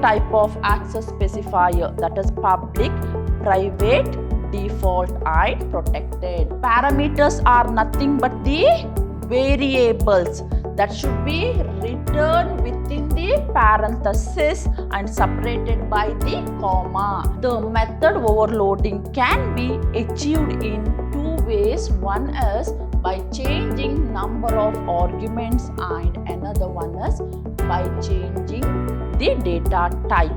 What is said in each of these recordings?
type of access specifier, that is public, private, default and protected. Parameters are nothing but the variables that should be written within the parenthesis and separated by the comma. The method overloading can be achieved in two ways. One is by changing number of arguments and another one is by changing the data type.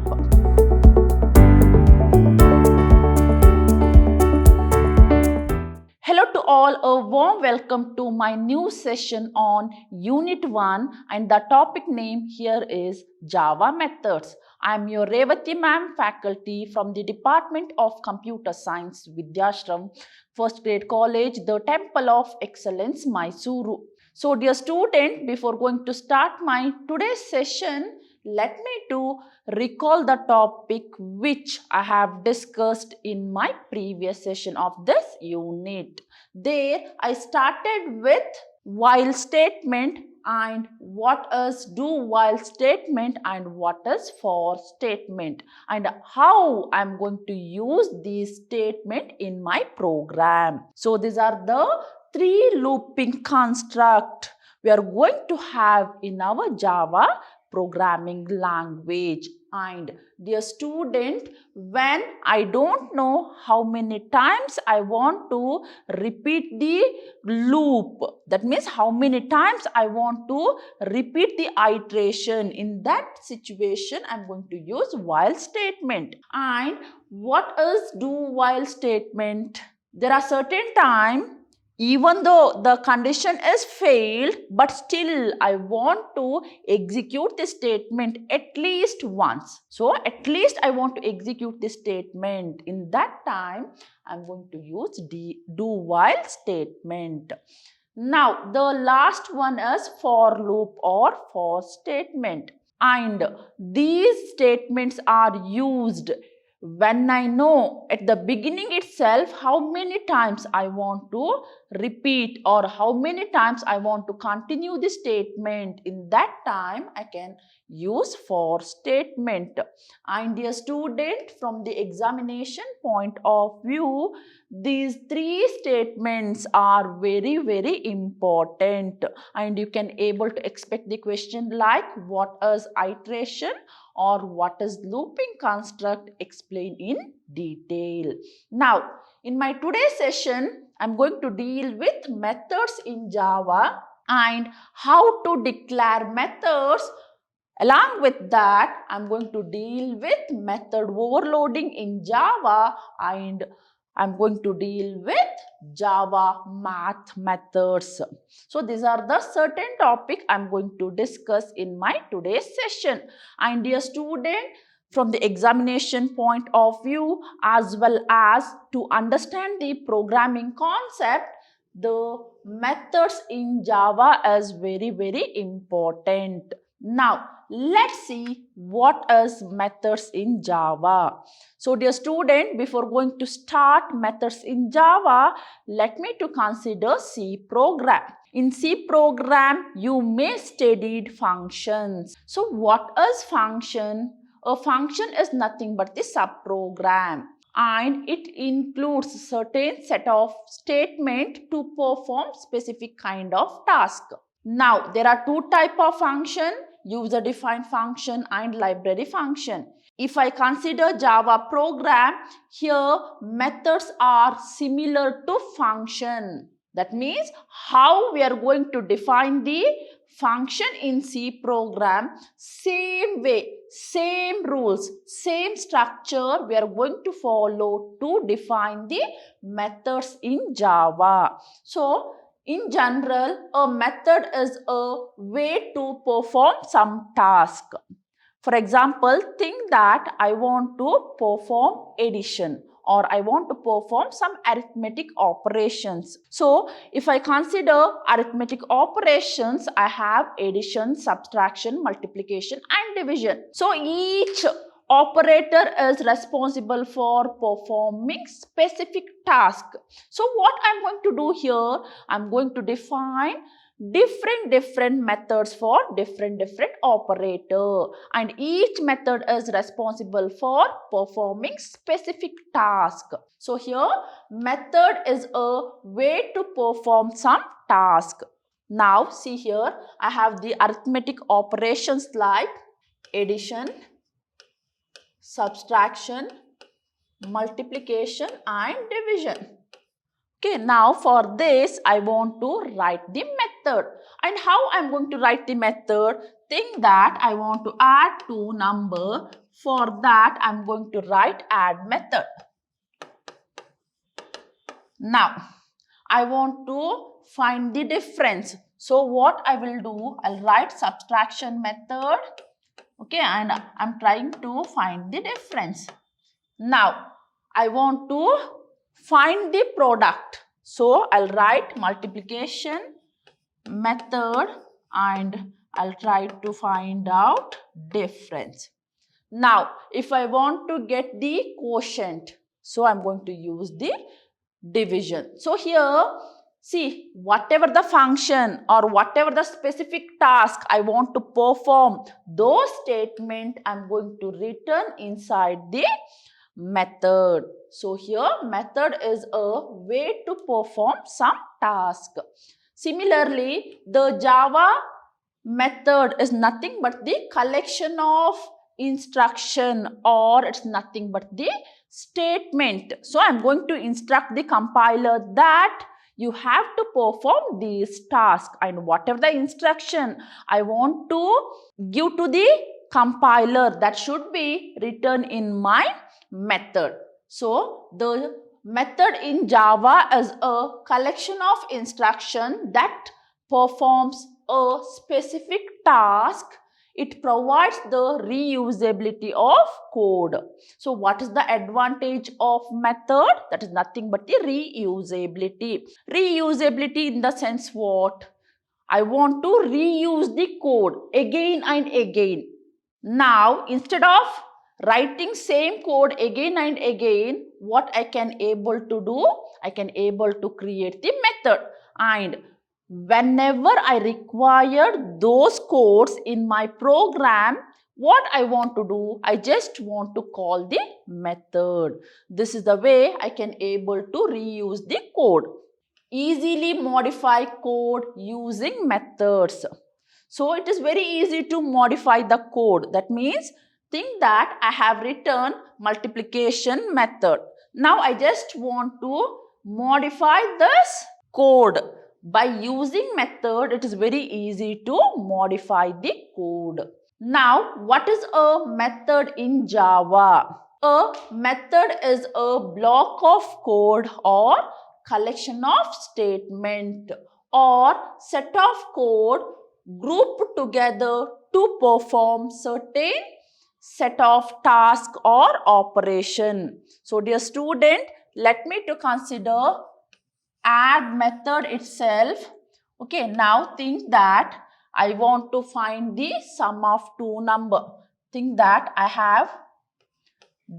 Hello to all, a warm welcome to my new session on Unit 1 and the topic name here is Java Methods. I am your Revati ma'am, faculty from the Department of Computer Science, Vidhyaashram, First Grade College, the Temple of Excellence, MYSURU. So dear student, before going to start my today's session, let me to recall the topic which I have discussed in my previous session of this unit. There I started with while statement and what is do while statement and what is for statement and how I am going to use this statement in my program. So these are the three looping construct we are going to have in our Java programming language. And dear student, when I don't know how many times I want to repeat the loop, that means how many times I want to repeat the iteration, in that situation I am going to use while statement. And what is do while statement? There are certain times even though the condition is failed, but still I want to execute the statement at least once. So at least I want to execute the statement. In that time, I'm going to use do while statement. Now the last one is for loop or for statement. And these statements are used when I know at the beginning itself how many times I want to repeat or how many times I want to continue the statement. In that time I can use for statement. And dear student, from the examination point of view, these three statements are very, very important and you can able to expect the question like what is iteration or what is looping construct, explain in detail. Now, in my today's session, I'm going to deal with methods in Java and how to declare methods. Along with that, I'm going to deal with method overloading in Java and I'm going to deal with Java math methods. So these are the certain topic I'm going to discuss in my today's session. And dear student, from the examination point of view as well as to understand the programming concept, the methods in Java is very, very important. Now, let's see what is methods in Java. So, dear student, before going to start methods in Java, let me to consider C program. In C program, you may study functions. So, what is function? A function is nothing but the subprogram. And it includes certain set of statements to perform specific kind of task. Now, there are two types of function, user-defined function and library function. If I consider Java program, here methods are similar to function. That means how we are going to define the function in C program, same way, same rules, same structure we are going to follow to define the methods in Java. So, in general, a method is a way to perform some task. For example, think that I want to perform addition or I want to perform some arithmetic operations. So, if I consider arithmetic operations, I have addition, subtraction, multiplication and division. So, each operator is responsible for performing specific task. So what I'm going to do here, I'm going to define different methods for different operator, and each method is responsible for performing specific task. So here method is a way to perform some task. Now see here, I have the arithmetic operations like addition, subtraction, multiplication and division. Okay, now for this I want to write the method. And how I am going to write the method? Think that I want to add two numbers. For that I am going to write add method. Now I want to find the difference. So what I will do, I'll write subtraction method. Okay, and I'm trying to find the difference. Now I want to find the product. So I'll write multiplication method and I'll try to find out difference. Now if I want to get the quotient, so I'm going to use the division. So here see, whatever the function or whatever the specific task I want to perform, those statement I'm going to return inside the method. So here method is a way to perform some task. Similarly, the Java method is nothing but the collection of instruction, or it's nothing but the statement. So I'm going to instruct the compiler that you have to perform these tasks, and whatever the instruction I want to give to the compiler, that should be written in my method. So the method in Java is a collection of instruction that performs a specific task. It provides the reusability of code. So what is the advantage of method? That is nothing but the reusability. Reusability in the sense what? I want to reuse the code again and again. Now instead of writing same code again and again, what I can able to do? I can able to create the method, and whenever I require those codes in my program, what I want to do? I just want to call the method. This is the way I can able to reuse the code. Easily modify code using methods. So it is very easy to modify the code. That means think that I have written multiplication method. Now I just want to modify this code. By using method, it is very easy to modify the code. Now what is a method in Java? A method is a block of code or collection of statement or set of code grouped together to perform certain set of task or operation. So dear student, let me to consider add method itself. Okay, now think that I want to find the sum of two number. Think that I have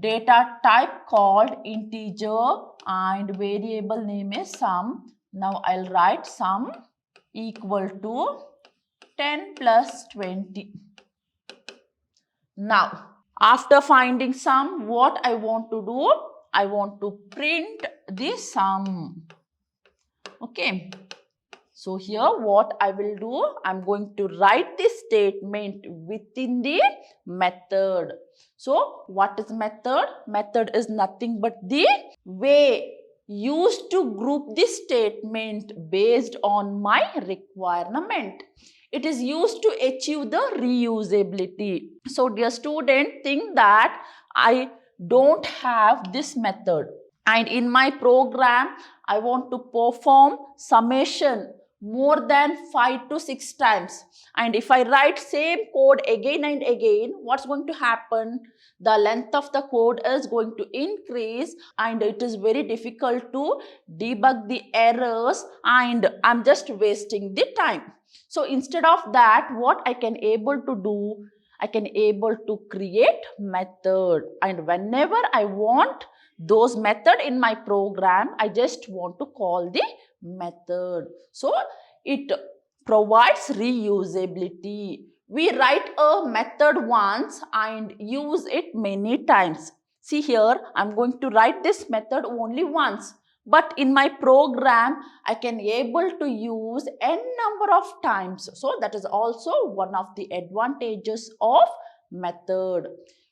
data type called integer and variable name is sum. Now I'll write sum equal to 10 plus 20. Now, after finding sum, what I want to do? I want to print the sum. Okay. So here what I will do? I'm going to write this statement within the method. So what is method? Method is nothing but the way used to group this statement based on my requirement. It is used to achieve the reusability. So dear student, think that I don't have this method, and in my program I want to perform summation more than 5 to 6 times, and if I write same code again and again, what's going to happen? The length of the code is going to increase and it is very difficult to debug the errors, and I'm just wasting the time. So instead of that, what I can able to do? I can able to create method, and whenever I want those method in my program, I just want to call the method. So it provides reusability. We write a method once and use it many times. See here, I'm going to write this method only once. But in my program, I can able to use n number of times. So that is also one of the advantages of method.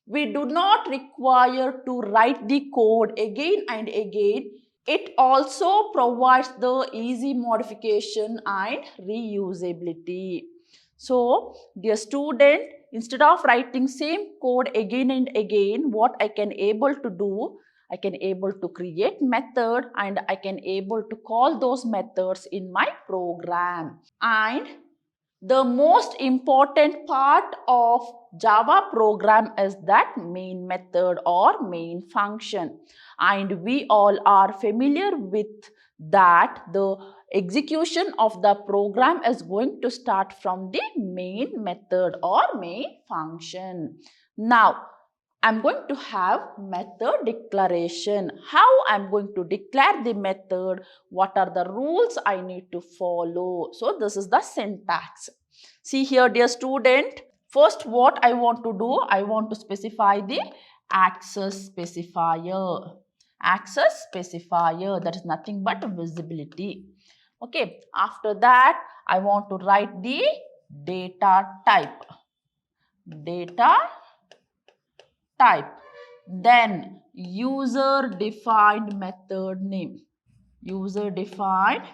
We do not require to write the code again and again. It also provides the easy modification and reusability. So, dear student, instead of writing same code again and again, what I can able to do, I can able to create method and I can able to call those methods in my program. And the most important part of Java program is that main method or main function. And we all are familiar with that the execution of the program is going to start from the main method or main function. Now, I'm going to have method declaration. How I'm going to declare the method? What are the rules I need to follow? So this is the syntax. See here, dear student. First, what I want to do, I want to specify the access specifier. Access specifier, that is nothing but visibility. Okay, after that, I want to write the data type. Data type. Then user defined method name. User defined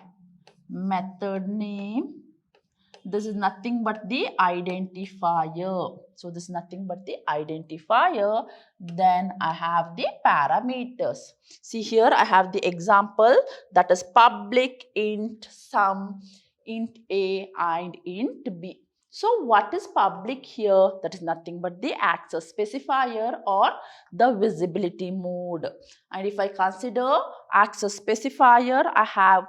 method name. This is nothing but the identifier. So this is nothing but the identifier. Then I have the parameters. See here I have the example, that is public int sum, int A and int B. So what is public here? That is nothing but the access specifier or the visibility mode. And if I consider access specifier, I have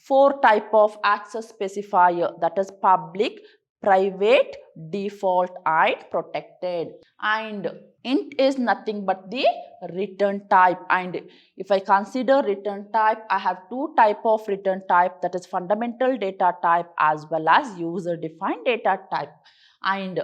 4 type of access specifier, that is public, private, default and protected. And int is nothing but the return type. And if I consider return type, I have 2 type of return type, that is fundamental data type as well as user defined data type. And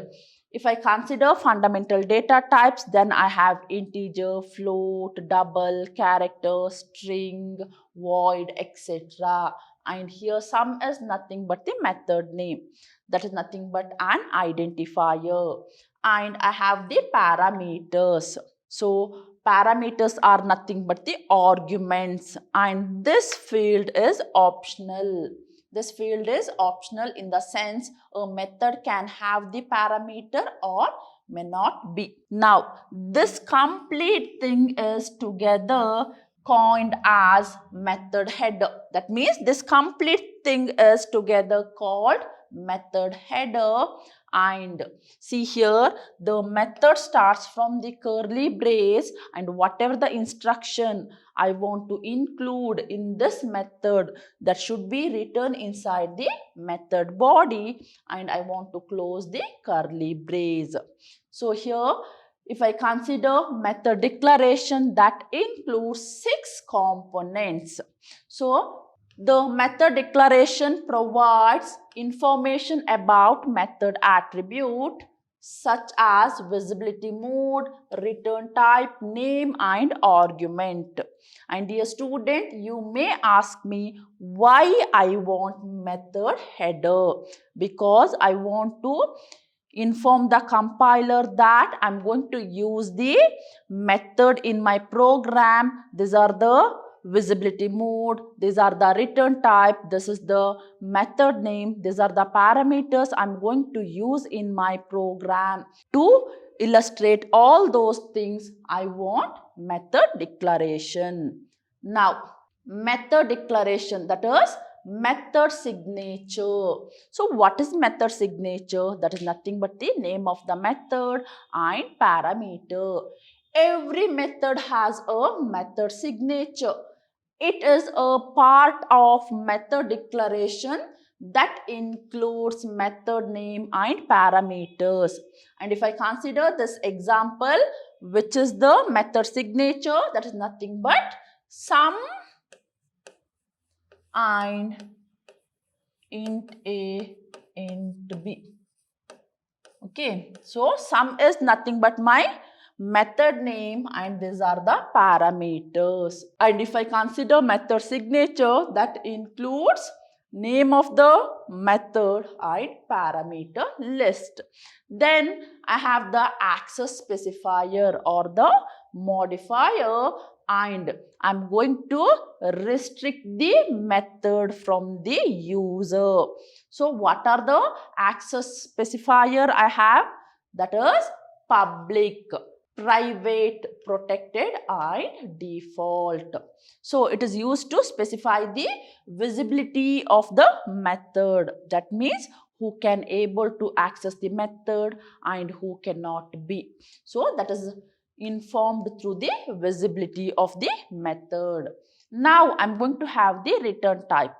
if I consider fundamental data types, then I have integer, float, double, character, string, void, etc. And here sum is nothing but the method name. That is nothing but an identifier. And I have the parameters. So parameters are nothing but the arguments. And this field is optional. This field is optional in the sense a method can have the parameter or may not be. Now, this complete thing is together coined as method header. That means this complete thing is together called method header. And see here, the method starts from the curly brace, and whatever the instruction I want to include in this method, that should be written inside the method body, and I want to close the curly brace. So here, if I consider method declaration, that includes 6 components. So the method declaration provides information about method attribute such as visibility mode, return type, name and argument. And dear student, you may ask me why I want method header. Because I want to inform the compiler that I'm going to use the method in my program. These are the visibility mode, these are the return type, this is the method name, these are the parameters I'm going to use in my program. To illustrate all those things, I want method declaration. Now, method declaration, that is method signature. So what is method signature? That is nothing but the name of the method and parameter. Every method has a method signature. It is a part of method declaration that includes method name and parameters. And if I consider this example, which is the method signature, that is nothing but sum and int A int b. Okay, so sum is nothing but my method name and these are the parameters. And if I consider method signature, that includes name of the method and parameter list. Then I have the access specifier or the modifier, and I'm going to restrict the method from the user. So what are the access specifier I have? That is public, private, protected and default. So it is used to specify the visibility of the method. That means who can able to access the method and who cannot be. So that is informed through the visibility of the method. Now I'm going to have the return type.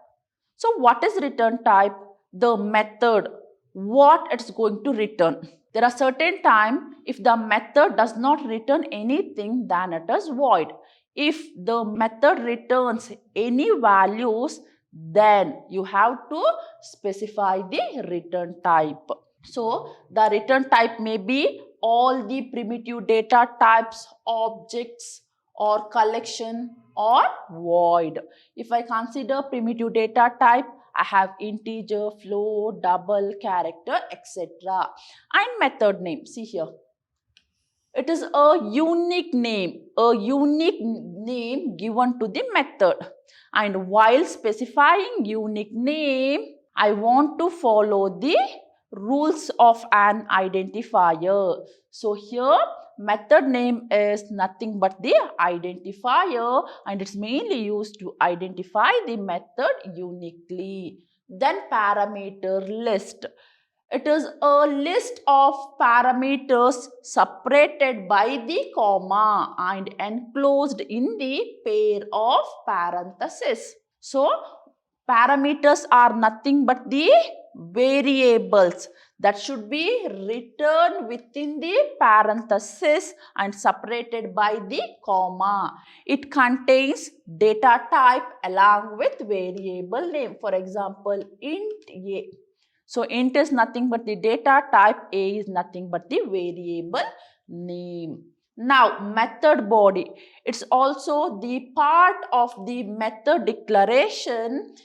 So what is return type? The method, what it's going to return. There are certain time if the method does not return anything, then it is void. If the method returns any values, then you have to specify the return type. So the return type may be all the primitive data types, objects or collection or void. If I consider primitive data type, I have integer, float, double, character, etc. And method name, see here. It is a unique name given to the method. And while specifying unique name, I want to follow the rules of an identifier. So here method name is nothing but the identifier and it's mainly used to identify the method uniquely. Then parameter list. It is a list of parameters separated by the comma and enclosed in the pair of parentheses. So, parameters are nothing but the variables that should be written within the parenthesis and separated by the comma. It contains data type along with variable name. For example, int a. So int is nothing but the data type, a is nothing but the variable name. Now method body, it's also the part of the method declaration.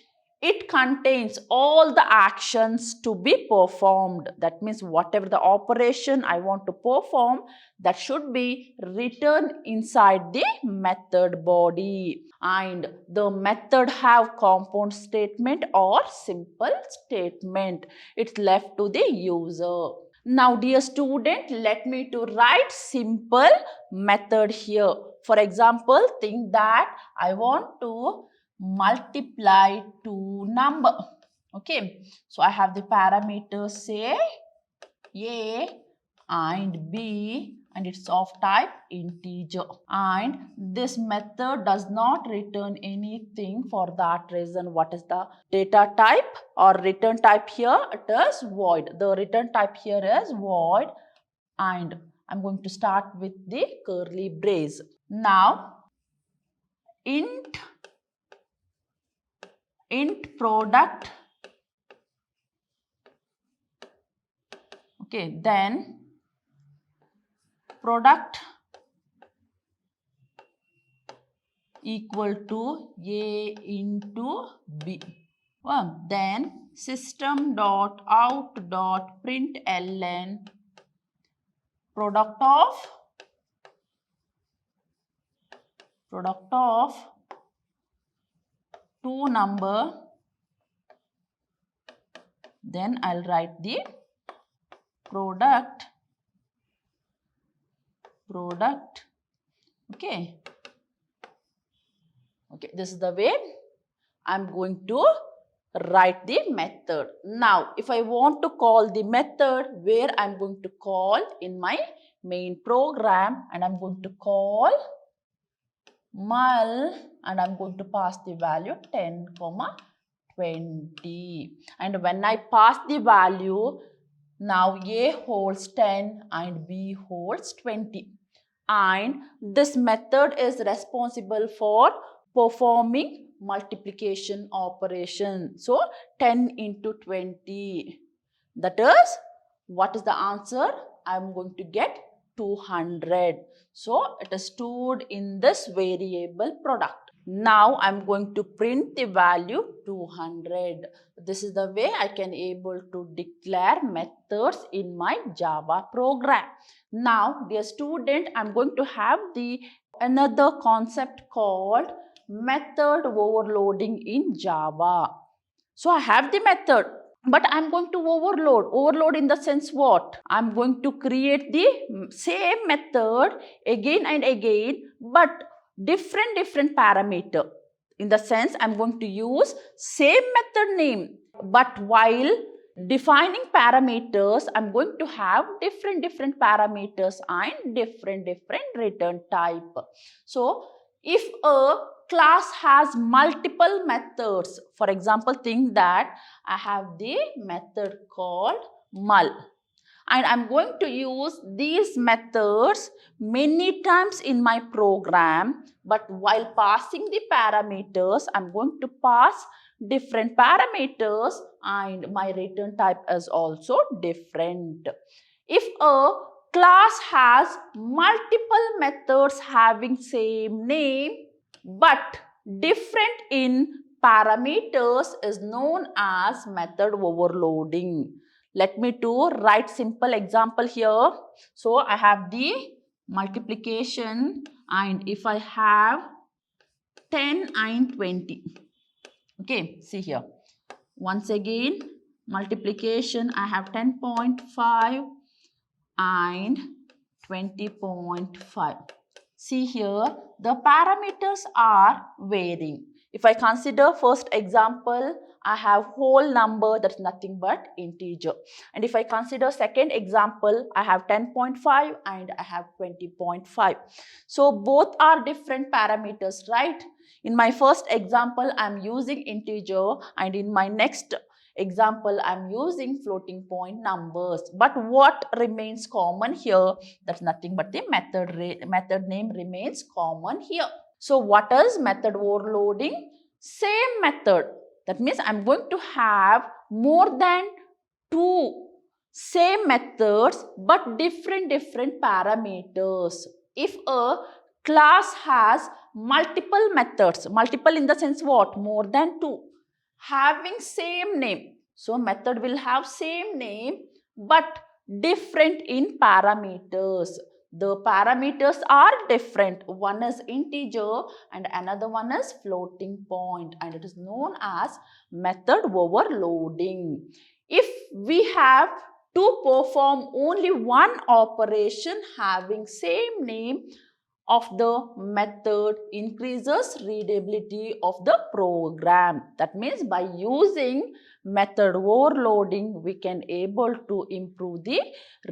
It contains all the actions to be performed. That means whatever the operation I want to perform, that should be written inside the method body. And the method have compound statement or simple statement. It's left to the user. Now dear student, let me to write simple method here. For example, think that I want to multiply two number. Okay, so I have the parameters say a and b and it's of type integer, and this method does not return anything. For that reason, what is the data type or return type here? It is void. The return type here is void, and I'm going to start with the curly brace. Now int product, okay, then product equal to a into b. Then system dot out dot println product of two number. Then I'll write the product. Okay, this is the way I'm going to write the method. Now if I want to call the method, where I'm going to call in my main program, and I'm going to call mul and I'm going to pass the value 10, 20. And when I pass the value, now a holds 10 and b holds 20. And this method is responsible for performing multiplication operation. So 10 into 20. That is, what is the answer? I am going to get 200. So it is stored in this variable product. Now I am going to print the value 200. This is the way I can able to declare methods in my Java program. Now, dear student, I am going to have another concept called method overloading in Java. So I have the method, but I'm going to overload. Overload in the sense what? I'm going to create the same method again and again, but different parameter. In the sense, I'm going to use same method name, but while defining parameters, I'm going to have different parameters and different return type. So if a class has multiple methods, for example, think that I have the method called mul, and I'm going to use these methods many times in my program, but while passing the parameters, I'm going to pass different parameters and my return type is also different. If a class has multiple methods having same name but different in parameters is known as method overloading. Let me write simple example here. So I have the multiplication, and if I have 10 and 20. Okay, see here. Once again, multiplication, I have 10.5 and 20.5. See here, the parameters are varying. If I consider first example, I have whole number, that's nothing but integer. And if I consider second example, I have 10.5 and I have 20.5. So both are different parameters, right? In my first example, I am using integer, and in my next example, I am using floating point numbers. But what remains common here? That's nothing but the method name remains common here. So what is method overloading? Same method. That means I am going to have more than two same methods but different parameters. If a class has multiple methods, multiple in the sense what? More than two, having same name. So method will have same name but different in parameters. The parameters are different. One is integer and another one is floating point, and it is known as method overloading. If we have to perform only one operation having same name of the method increases readability of the program. That means by using method overloading, we can able to improve the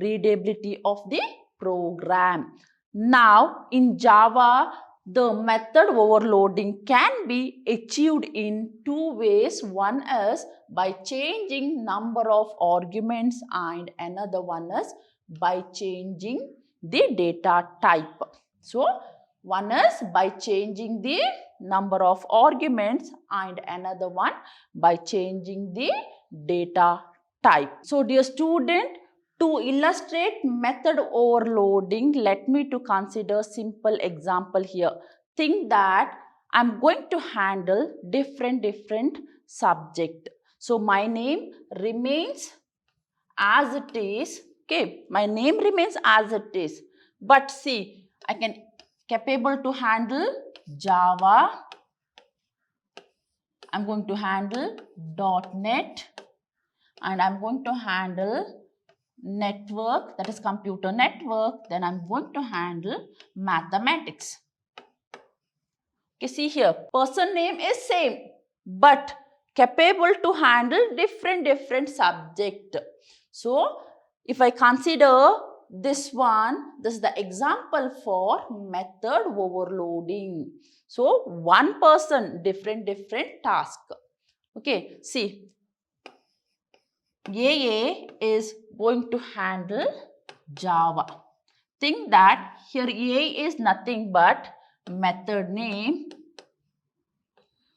readability of the program. Now in Java, the method overloading can be achieved in two ways. One is by changing number of arguments and another one is by changing the data type. So one is by changing the number of arguments and another one by changing the data type. So dear student, to illustrate method overloading, let me to consider simple example here. Think that I am going to handle different subject. So my name remains as it is. Okay, my name remains as it is. But see, I can capable to handle Java. I'm going to handle .NET, and I'm going to handle network, that is computer network. Then I'm going to handle mathematics. Okay, see here, person name is same but capable to handle different subject. So if I consider this one, this is the example for method overloading. So one person, different task. Okay, see, AA is going to handle Java. Think that here A is nothing but method name.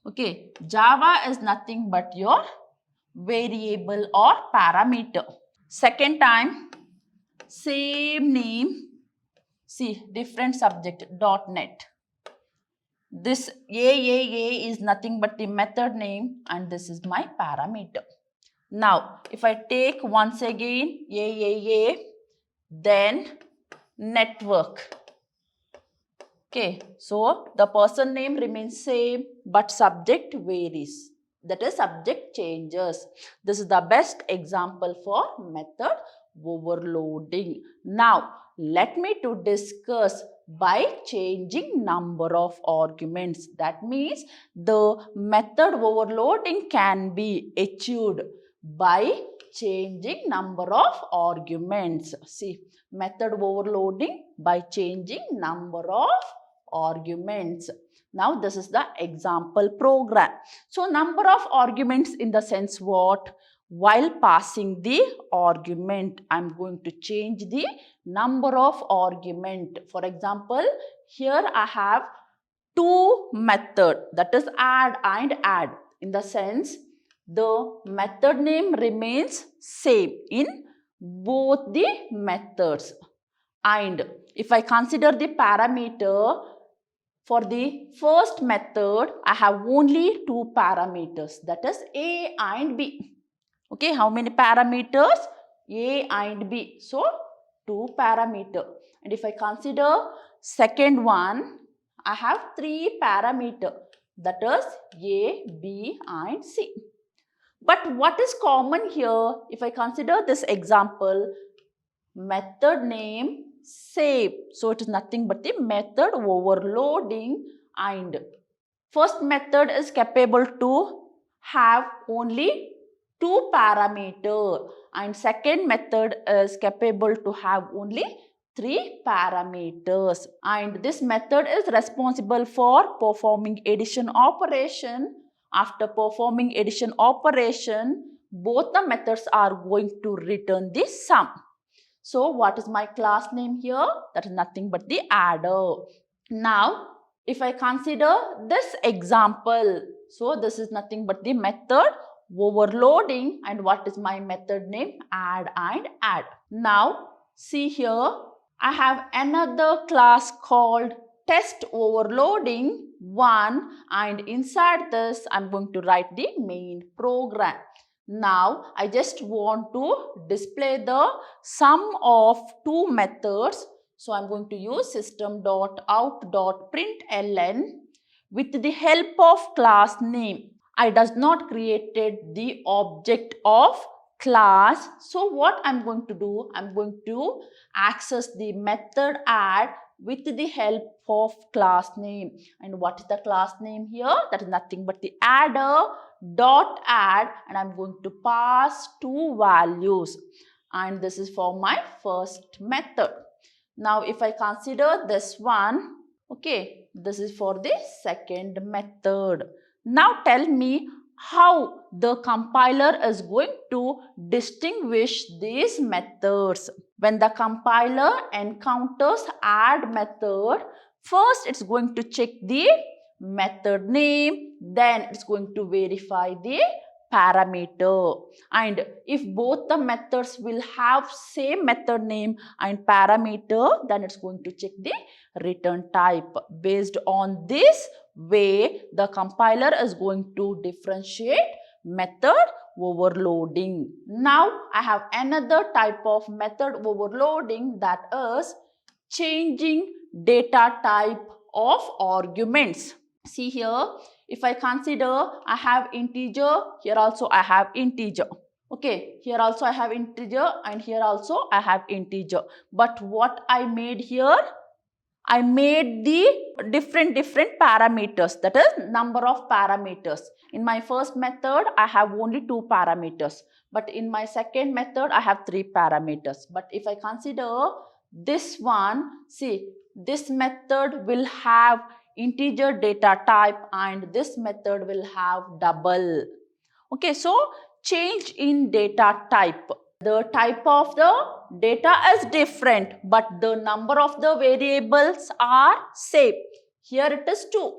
Okay, Java is nothing but your variable or parameter. Second time, same name. See, different subject, .NET. This A is nothing but the method name and this is my parameter. Now, if I take once again A, then network. Okay, so the person name remains same but subject varies. That is, subject changes. This is the best example for method overloading. Now, let me to discuss by changing number of arguments. That means the method overloading can be achieved by changing number of arguments. See, method overloading by changing number of arguments. Now this is the example program. So number of arguments in the sense what? While passing the argument, I am going to change the number of argument. For example, here I have two method, that is add and add. In the sense, the method name remains same in both the methods. And if I consider the parameter, for the first method, I have only two parameters, that is A and B. Okay, how many parameters? A and B. So, two parameter. And if I consider second one, I have three parameter, that is A, B and C. But what is common here? If I consider this example, method name save. So it is nothing but the method overloading, and first method is capable to have only two parameter and second method is capable to have only three parameters, and this method is responsible for performing addition operation. After performing addition operation, both the methods are going to return the sum. So what is my class name here? That is nothing but the adder. Now, if I consider this example, so this is nothing but the method overloading, and what is my method name? Add and add. Now, see here, I have another class called test overloading 1, and inside this I am going to write the main program. Now, I just want to display the sum of two methods. So, I am going to use system.out.println with the help of class name. I does not created the object of class. So, what I am going to do? I am going to access the method add with the help of class name. And what is the class name here? That is nothing but the adder dot add, and I'm going to pass two values, and this is for my first method. Now if I consider this one, okay, this is for the second method. Now tell me how the compiler is going to distinguish these methods. When the compiler encounters add method, first it's going to check the method name, then it's going to verify the parameter, and if both the methods will have same method name and parameter, then it's going to check the return type. Based on this way, the compiler is going to differentiate method overloading. Now I have another type of method overloading, that is changing data type of arguments. See here, if I consider I have integer, here also I have integer. Okay, here also I have integer and here also I have integer. But what I made here? I made the different parameters, that is number of parameters. In my first method, I have only two parameters. But in my second method, I have three parameters. But if I consider this one, see, this method will have integer data type and this method will have double. Okay, so change in data type. The type of the data is different, but the number of the variables are same. Here it is 2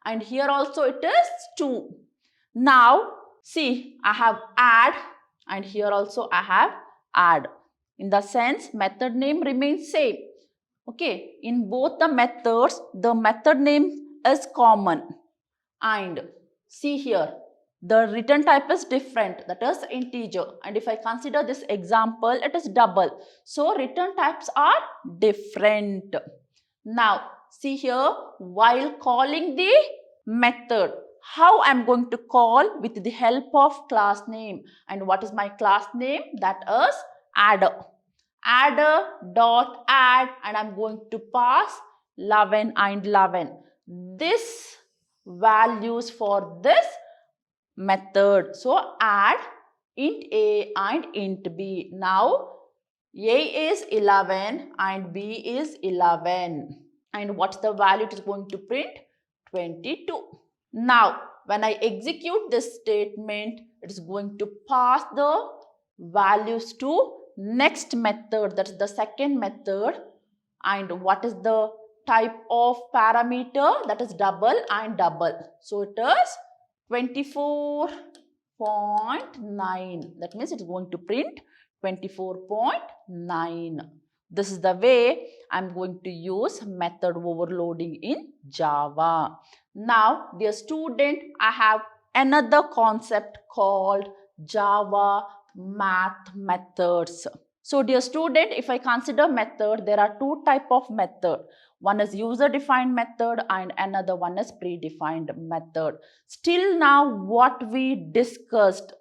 and here also it is 2. Now see, I have add and here also I have add. In the sense, method name remains same. Okay, in both the methods, the method name is common. And see here, the return type is different, that is integer. And if I consider this example, it is double. So return types are different. Now, see here, while calling the method, how I am going to call with the help of class name. And what is my class name? That is adder. Adder dot add, and I am going to pass 11 and 11. This values for this method. So add int A and int B. Now A is 11 and B is 11. And what's the value it is going to print? 22. Now when I execute this statement, it is going to pass the values to next method, that's the second method. And what is the type of parameter? That is double and double. So it is 24.9. That means it is going to print 24.9. This is the way I am going to use method overloading in Java. Now, dear student, I have another concept called Java math methods. So dear student, if I consider method, there are two types of method. One is user-defined method and another one is predefined method. Still now what we discussed,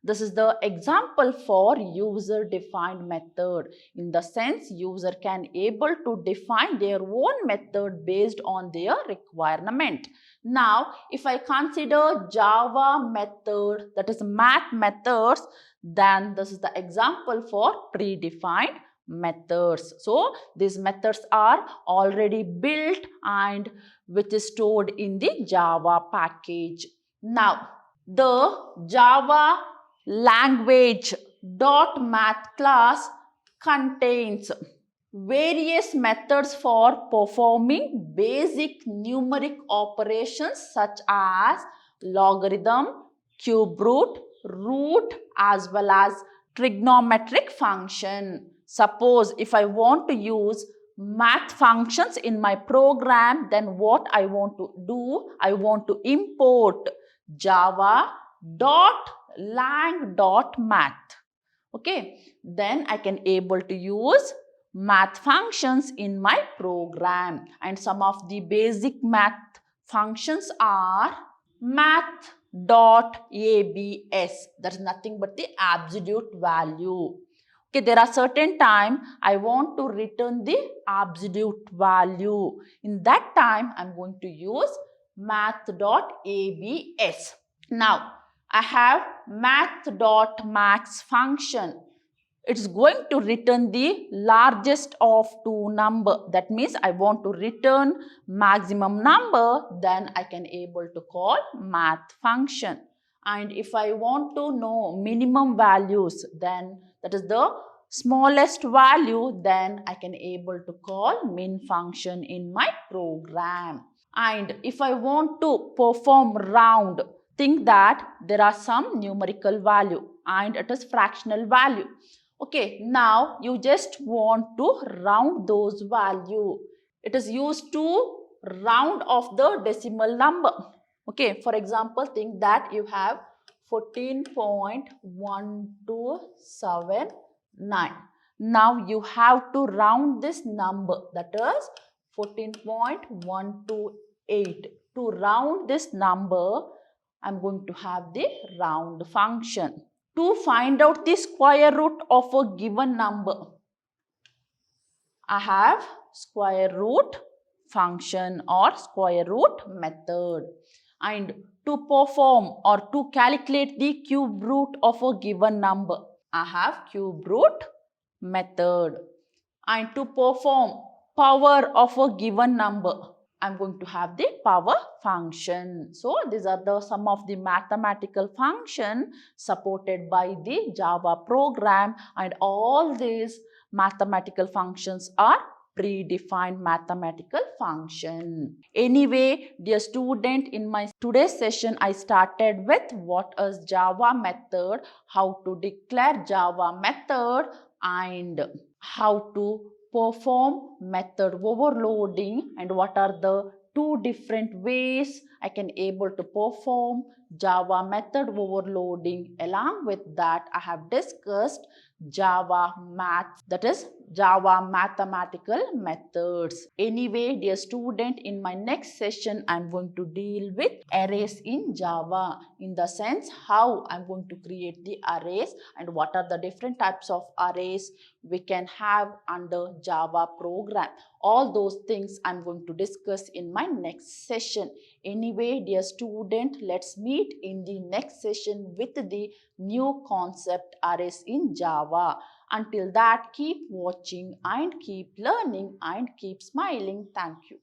this is the example for user-defined method. In the sense, user can able to define their own method based on their requirement. Now, if I consider Java method, that is math methods, then this is the example for predefined methods. So these methods are already built and which is stored in the Java package. Now the Java language .math class contains various methods for performing basic numeric operations such as logarithm, cube root as well as trigonometric function. Suppose if I want to use math functions in my program, then what I want to do, I want to import java.lang.math. Okay, then I can able to use math functions in my program, and some of the basic math functions are math.abs, that's nothing but the absolute value. Okay, there are certain time I want to return the absolute value. In that time, I'm going to use math.abs. Now, I have math.max function. It's going to return the largest of two number. That means I want to return maximum number, then I can able to call math function. And if I want to know minimum values, then that is the smallest value, then I can able to call min function in my program. And if I want to perform round, think that there are some numerical value and it is fractional value. Okay, now you just want to round those value. It is used to round off the decimal number. Okay, for example, think that you have 14.1279. Now you have to round this number, that is 14.128. To round this number, I am going to have the round function. To find out the square root of a given number, I have square root function or square root method. And to perform or to calculate the cube root of a given number, I have cube root method. And to perform power of a given number, I'm going to have the power function. So these are the some of the mathematical function supported by the Java program, and all these mathematical functions are predefined mathematical function. Anyway, dear student, in my today's session, I started with what is Java method, how to declare Java method, and how to perform method overloading and what are the two different ways I can able to perform Java method overloading. Along with that, I have discussed Java math, that is Java mathematical methods. Anyway, dear student, in my next session, I'm going to deal with arrays in Java, in the sense how I'm going to create the arrays and what are the different types of arrays we can have under Java program. All those things I'm going to discuss in my next session. Anyway, dear student, let's meet in the next session with the new concept arrays in Java. Until that, keep watching and keep learning and keep smiling. Thank you.